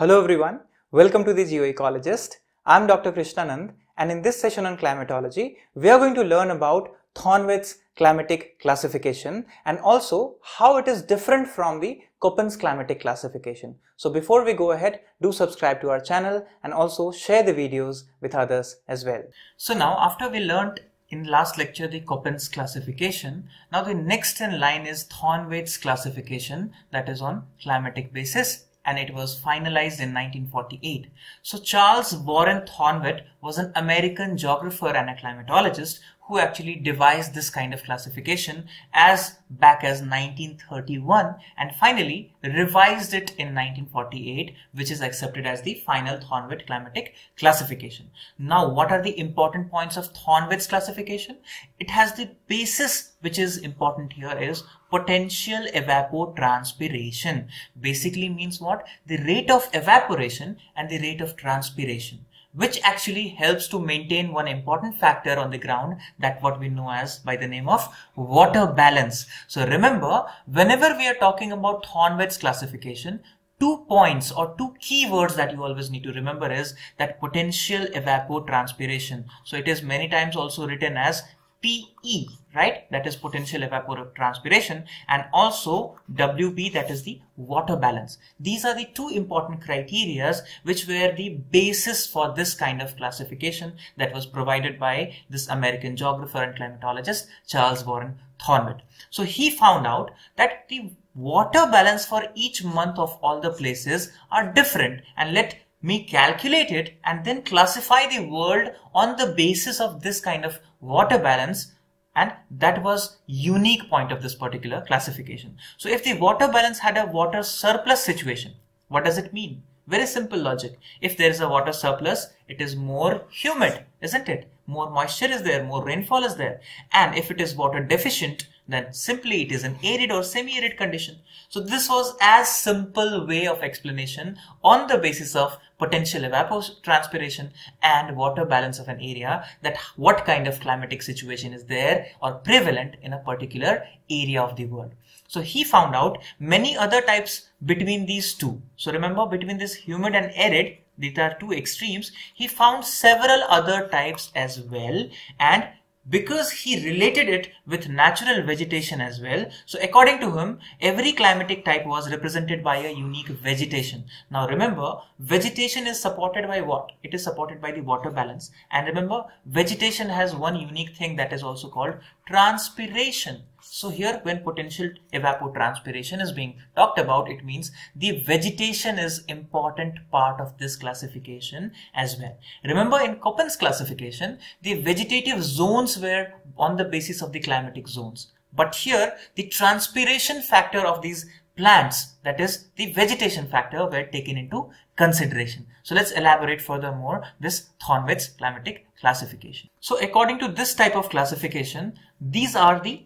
Hello everyone, welcome to the Geoecologist. I'm Dr. Krishnanand, and in this session on climatology, we are going to learn about Thornwitz's climatic classification and also how it is different from the Köppen's climatic classification. So before we go ahead, do subscribe to our channel and also share the videos with others as well. So now after we learned in last lecture the Köppen's classification, now the next in line is Thornwitz's classification, that is on climatic basis, and it was finalized in 1948. So Charles Warren Thornwitt was an American geographer and a climatologist who actually devised this kind of classification as back as 1931 and finally revised it in 1948, which is accepted as the final Thornwitt climatic classification. Now, what are the important points of Thornwitt's classification? It has the basis which is important here is potential evapotranspiration. Basically means what? The rate of evaporation and the rate of transpiration, which actually helps to maintain one important factor on the ground, that what we know as by the name of water balance. So remember, whenever we are talking about Thornwitt's classification, 2 points or 2 keywords that you always need to remember is that potential evapotranspiration. So it is many times also written as PE, right? That is potential evapotranspiration, and also WB, that is the water balance. These are the 2 important criteria which were the basis for this kind of classification that was provided by this American geographer and climatologist Charles Warren Thornwitt. So he found out that the water balance for each month of all the places are different, and let me calculate it and then classify the world on the basis of this kind of water balance, and that was unique point of this particular classification. So if the water balance had a water surplus situation, what does it mean? Very simple logic. If there is a water surplus, it is more humid, isn't it? More moisture is there, more rainfall is there. And if it is water deficient, then simply it is an arid or semi-arid condition. So this was as simple way of explanation on the basis of potential evapotranspiration and water balance of an area, that what kind of climatic situation is there or prevalent in a particular area of the world. So he found out many other types between these two. So remember, between this humid and arid, these are 2 extremes, he found several other types as well, and because he related it with natural vegetation as well. So according to him, every climatic type was represented by a unique vegetation. Now remember, vegetation is supported by what? It is supported by the water balance. And remember, vegetation has one unique thing that is also called transpiration. So here when potential evapotranspiration is being talked about, it means the vegetation is important part of this classification as well. Remember, in Köppen's classification, the vegetative zones were on the basis of the climatic zones. But here the transpiration factor of these plants, that is the vegetation factor, were taken into consideration. So let's elaborate furthermore this Thornwitt's climatic classification. So according to this type of classification, these are the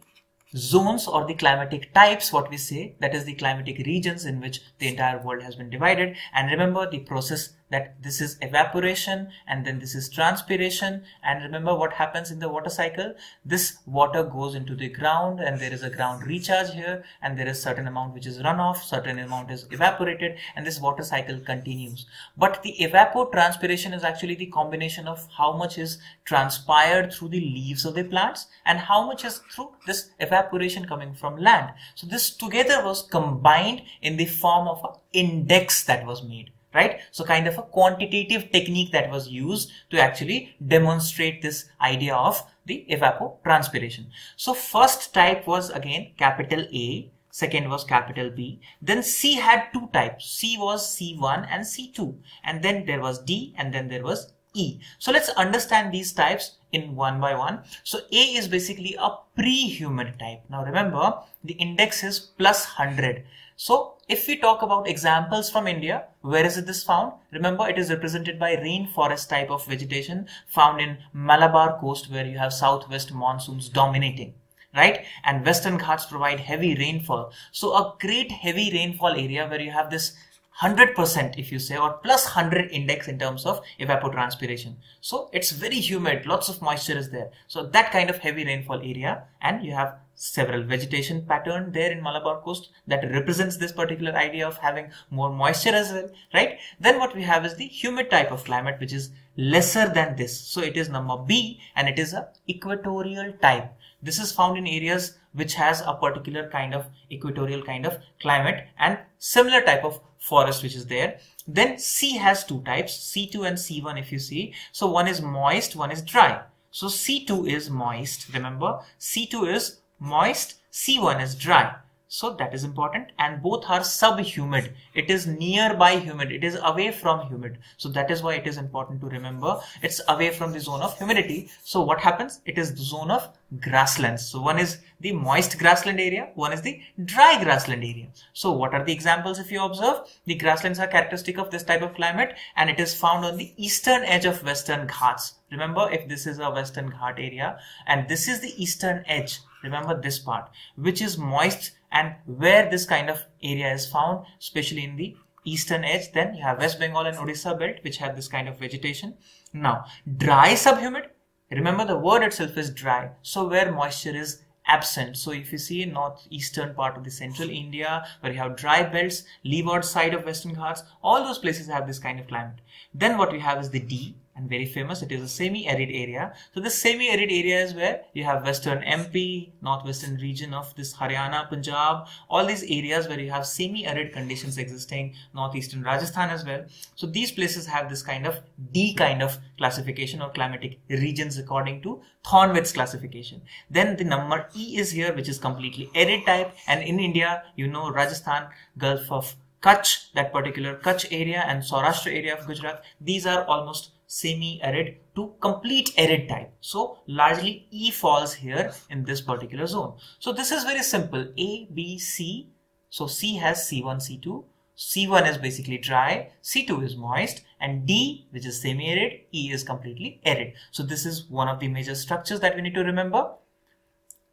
zones or the climatic types, what we say, that is the climatic regions in which the entire world has been divided. And remember the process, that this is evaporation and then this is transpiration. And remember what happens in the water cycle. This water goes into the ground and there is a ground recharge here, and there is certain amount which is runoff, certain amount is evaporated, and this water cycle continues. But the evapotranspiration is actually the combination of how much is transpired through the leaves of the plants and how much is through this evaporation coming from land. So this together was combined in the form of an index that was made. Right? So kind of a quantitative technique that was used to actually demonstrate this idea of the evapotranspiration. So first type was again capital A, second was capital B. Then C had 2 types. C was C1 and C2. And then there was D, and then there was E. So let's understand these types in one by one. So A is basically a pre-humid type. Now remember, the index is plus 100. So if we talk about examples from India, where is this found? Remember, it is represented by rainforest type of vegetation found in Malabar coast, where you have southwest monsoons dominating, right? And Western Ghats provide heavy rainfall. So a great heavy rainfall area where you have this 100% if you say, or plus 100 index in terms of evapotranspiration. So it's very humid, lots of moisture is there. So that kind of heavy rainfall area, and you have several vegetation pattern there in Malabar coast that represents this particular idea of having more moisture as well, right? Then what we have is the humid type of climate, which is lesser than this. So it is number B, and it is a equatorial type. This is found in areas which has a particular kind of equatorial kind of climate and similar type of forest which is there. Then C has two types, C2 and C1 if you see. So one is moist, one is dry. So C2 is moist, remember, C2 is moist, C1 is dry. So that is important, and both are subhumid. It is nearby humid, it is away from humid. So that is why it is important to remember it's away from the zone of humidity. So what happens? It is the zone of grasslands. So one is the moist grassland area, one is the dry grassland area. So what are the examples if you observe? The grasslands are characteristic of this type of climate, and it is found on the eastern edge of Western Ghats. Remember, if this is a Western Ghat area and this is the eastern edge, remember this part, which is moist, and where this kind of area is found, especially in the eastern edge, then you have West Bengal and Odisha belt, which have this kind of vegetation. Now, dry subhumid, remember the word itself is dry, so where moisture is absent. So if you see northeastern part of the central India, where you have dry belts, leeward side of Western Ghats, all those places have this kind of climate. Then what we have is the D, and very famous, it is a semi-arid area. So this semi-arid area is where you have western MP, northwestern region of this Haryana, Punjab, all these areas where you have semi-arid conditions existing, northeastern Rajasthan as well. So these places have this kind of D kind of classification or climatic regions according to Thornwitz's classification. Then the number E is here, which is completely arid type, and in India, you know, Rajasthan, Gulf of Kutch, that particular Kutch area, and Saurashtra area of Gujarat, these are almost semi-arid to complete arid type. So largely E falls here in this particular zone. So this is very simple, A, B, C. So C has C1, C2. C1 is basically dry, C2 is moist, and D, which is semi-arid, E is completely arid. So this is one of the major structures that we need to remember.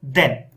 Then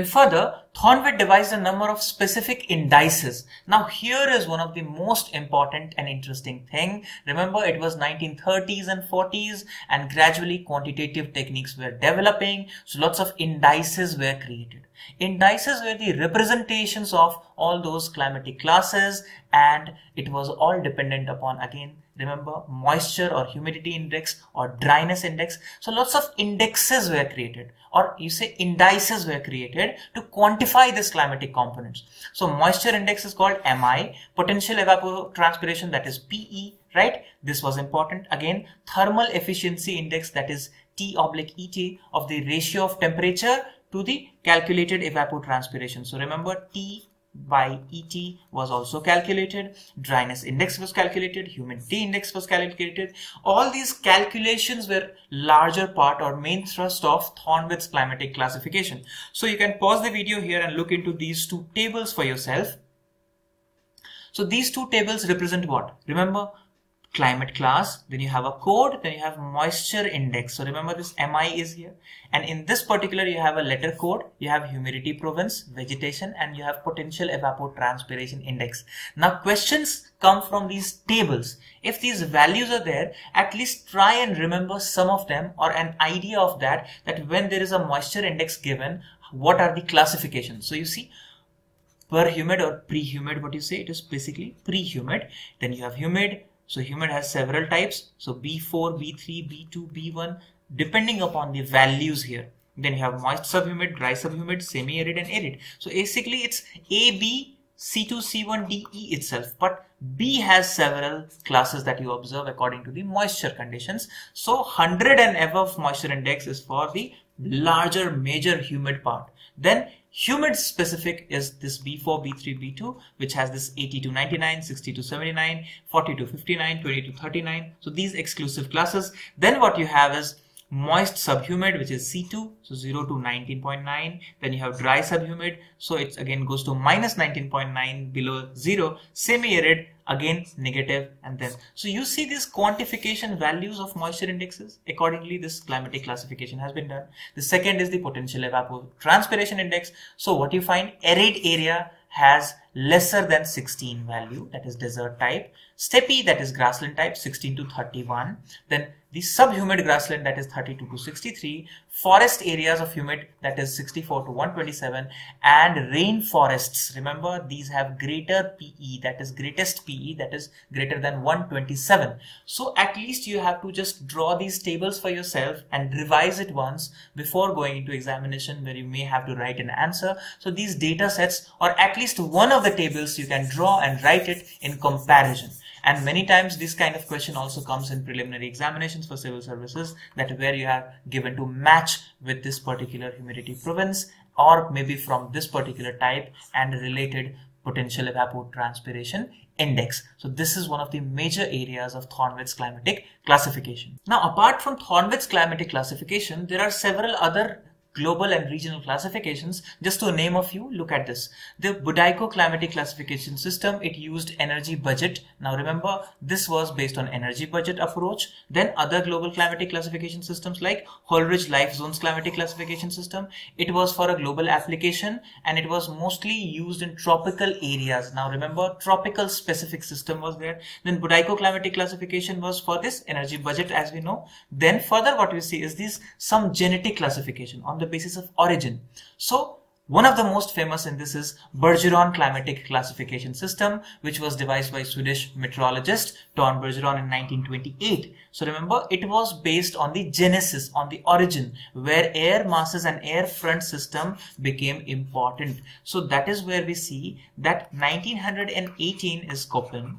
further, Thornwitt devised a number of specific indices. Now here is one of the most important and interesting thing. Remember, it was 1930s and 40s, and gradually quantitative techniques were developing. So lots of indices were created. Indices were the representations of all those climatic classes, and it was all dependent upon, again, remember, moisture or humidity index or dryness index. So lots of indexes were created, or you say indices were created to quantify this climatic components. So moisture index is called MI, potential evapotranspiration, that is PE, right? This was important. Again, thermal efficiency index, that is T/ET, of the ratio of temperature to the calculated evapotranspiration. So remember, T/ET was also calculated, dryness index was calculated, humidity index was calculated. All these calculations were larger part or main thrust of Thornwitt's climatic classification. So you can pause the video here and look into these two tables for yourself. So these two tables represent what? Remember, climate class, then you have a code, then you have moisture index. So remember, this MI is here, and in this particular you have a letter code, you have humidity province, vegetation, and you have potential evapotranspiration index. Now questions come from these tables. If these values are there, at least try and remember some of them, or an idea of that when there is a moisture index given, what are the classifications. So you see, per humid or pre-humid, what you say, it is basically pre-humid. Then you have humid. So humid has several types. So B4, B3, B2, B1, depending upon the values here. Then you have moist subhumid, dry subhumid, semi-arid, and arid. So basically it's A, B, C2, C1, D, E itself. But B has several classes that you observe according to the moisture conditions. So 100 and above moisture index is for the larger major humid part. Then humid specific is this B4, B3, B2, which has this 80 to 99, 60 to 79, 40 to 59, 20 to 39. So these exclusive classes. Then what you have is moist subhumid, which is C2, so 0 to 19.9. Then you have dry subhumid, so it again goes to minus 19.9 below 0. Semi-arid, again negative, and then so you see these quantification values of moisture indexes. Accordingly, this climatic classification has been done. The second is the potential evapotranspiration index. So what you find, arid area has lesser than 16 value, that is desert type. Steppe, that is grassland type, 16 to 31. Then the subhumid grassland that is 32 to 63, forest areas of humid that is 64 to 127, and rainforests. Remember, these have greater PE, that is greatest PE, that is greater than 127. So at least you have to just draw these tables for yourself and revise it once before going into examination where you may have to write an answer. So these data sets, or at least one of the tables, you can draw and write it in comparison. And many times this kind of question also comes in preliminary examinations for civil services, that where you are given to match with this particular humidity province or maybe from this particular type and related potential evapotranspiration index. So this is one of the major areas of Thornwitz's climatic classification. Now, apart from Thornwitz's climatic classification, there are several other global and regional classifications. Just to name a few, look at this. The Budayko climatic classification system, it used energy budget. Now remember, this was based on energy budget approach. Then other global climatic classification systems like Holridge Life Zones climatic classification system, it was for a global application and it was mostly used in tropical areas. Now remember, tropical specific system was there. Then Budayko climatic classification was for this energy budget, as we know. Then further what we see is this some genetic classification on the basis of origin. So one of the most famous in this is Bergeron climatic classification system, which was devised by Swedish meteorologist Ton Bergeron in 1928. So remember, it was based on the genesis, on the origin, where air masses and air front system became important. So that is where we see that 1918 is Köppen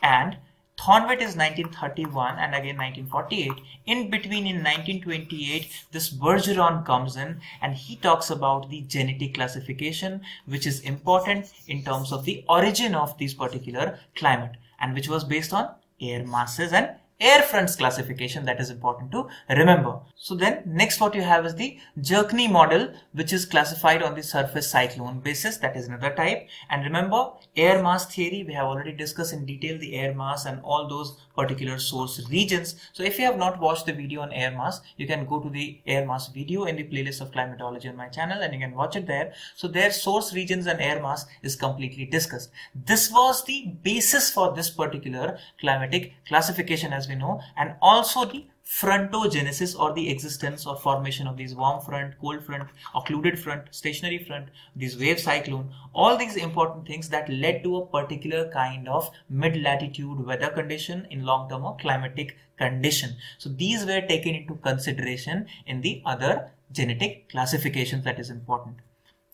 and Thornwitt is 1931 and again 1948. In between, in 1928, this Bergeron comes in and he talks about the genetic classification, which is important in terms of the origin of this particular climate and which was based on air masses and air fronts classification. That is important to remember. So then next what you have is the Jerkney model, which is classified on the surface cyclone basis. That is another type. And remember, air mass theory, we have already discussed in detail the air mass and all those particular source regions. So if you have not watched the video on air mass, you can go to the air mass video in the playlist of climatology on my channel and you can watch it there. So their source regions and air mass is completely discussed. This was the basis for this particular climatic classification, as we know, and also the frontogenesis, or the existence or formation of these warm front, cold front, occluded front, stationary front, these wave cyclone, all these important things that led to a particular kind of mid-latitude weather condition in long term or climatic condition. So these were taken into consideration in the other genetic classifications. That is important.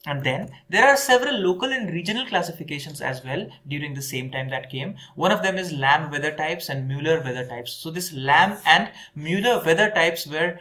And then there are several local and regional classifications as well during the same time that came. One of them is Lamb weather types and Mueller weather types. So this Lamb and Mueller weather types were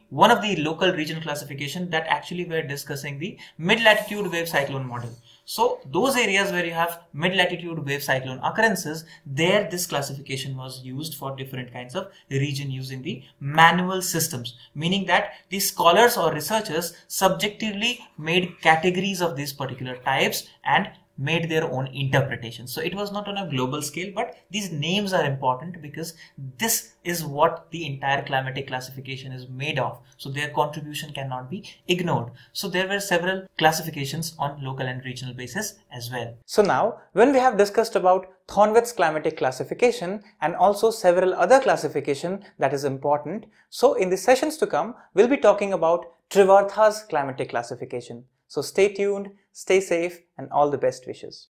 one of the local regional classification that actually were discussing the mid-latitude wave cyclone model. So those areas where you have mid-latitude wave cyclone occurrences, there this classification was used for different kinds of region using the manual systems, meaning that the scholars or researchers subjectively made categories of these particular types and made their own interpretation. So it was not on a global scale, but these names are important because this is what the entire climatic classification is made of. So their contribution cannot be ignored. So there were several classifications on local and regional basis as well. So now, when we have discussed about Thornwitz's climatic classification and also several other classification that is important, so in the sessions to come, we'll be talking about Trivartha's climatic classification. So stay tuned, stay safe, and all the best wishes.